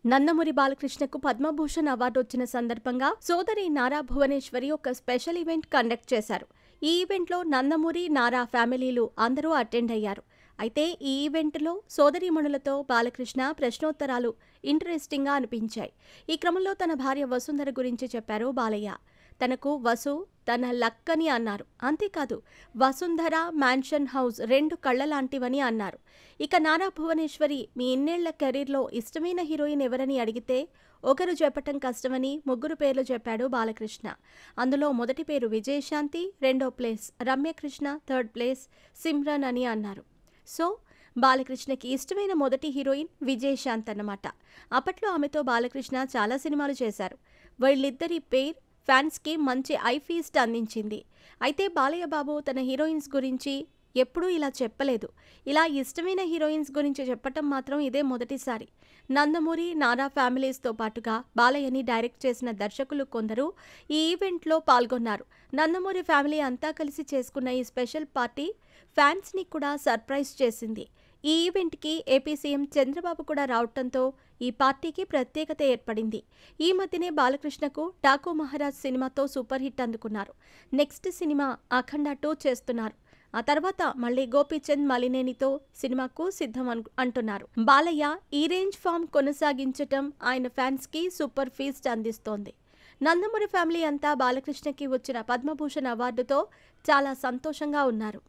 Nandamuri బాలకృష్ణకు Padma Bhushan award వచ్చిన సందర్భంగా సోదరి నారా భువనేశ్వరి ఒక స్పెషల్ ఈవెంట్ కండక్ట్ చేశారు. ఈ ఈవెంట్లో నందమూరి, నారా ఫ్యామిలీలు అందరూ అటెండ్ అయ్యారు. అయితే ఈ ఈవెంట్లో సోదరీమణులతో బాలకృష్ణ ప్రశ్నోత్తరాలు ఇంట్రెస్టింగ్గా అనిపించాయి. ఈ క్రమంలో తన భార్య వసుంధర గురించి చెప్పారు బాలయ్య. తనకు వసు తన లక్ అని అన్నారు. అంతేకాదు, వసుంధర మ్యాన్షన్ హౌస్ రెండు కళ్ళలాంటివని అన్నారు. ఇక నారా భువనేశ్వరి, మీ ఇన్నేళ్ల కెరీర్లో ఇష్టమైన హీరోయిన్ ఎవరని అడిగితే ఒకరు చెప్పటం కష్టమని ముగ్గురు పేర్లు చెప్పాడు బాలకృష్ణ. అందులో మొదటి పేరు విజయశాంతి, రెండో place Ramya Krishna, third place Simran అని అన్నారు. సో బాలకృష్ణకి ఇష్టమైన మొదటి హీరోయిన్ విజయశాంత్ అన్నమాట. అప్పట్లో ఆమెతో బాలకృష్ణ చాలా సినిమాలు చేశారు. వీళ్ళిద్దరి పేర్ ఫ్యాన్స్కి మంచి ఐ ఫీస్ట్ అందించింది. అయితే బాలయ్య బాబు తన హీరోయిన్స్ గురించి ఎప్పుడూ ఇలా చెప్పలేదు. ఇలా ఇష్టమైన హీరోయిన్స్ గురించి చెప్పటం మాత్రం ఇదే మొదటిసారి. నందమూరి, నారా ఫ్యామిలీస్తో పాటుగా బాలయ్యని డైరెక్ట్ చేసిన దర్శకులు కొందరు ఈ ఈవెంట్లో పాల్గొన్నారు. నందమూరి ఫ్యామిలీ అంతా కలిసి చేసుకున్న ఈ స్పెషల్ పార్టీ ఫ్యాన్స్ని కూడా సర్ప్రైజ్ చేసింది. ఈ ఈవెంట్కి ఏపీ సీఎం చంద్రబాబు కూడా రావడంతో ఈ పార్టీకి ప్రత్యేకత ఏర్పడింది. ఈ మధ్యనే బాలకృష్ణకు డాకు మహారాజ్ సినిమాతో సూపర్ హిట్ అందుకున్నారు. నెక్స్ట్ సినిమా అఖండ 2 చేస్తున్నారు. ఆ తర్వాత మళ్ళీ గోపీచంద్ మలినేనితో సినిమాకు సిద్ధం అంటున్నారు. బాలయ్య ఈ రేంజ్ ఫామ్ కొనసాగించటం ఆయన ఫ్యాన్స్కి సూపర్ ఫీస్ట్ అందిస్తోంది. నందమూరి ఫ్యామిలీ అంతా బాలకృష్ణకి వచ్చిన పద్మభూషణ్ అవార్డుతో చాలా సంతోషంగా ఉన్నారు.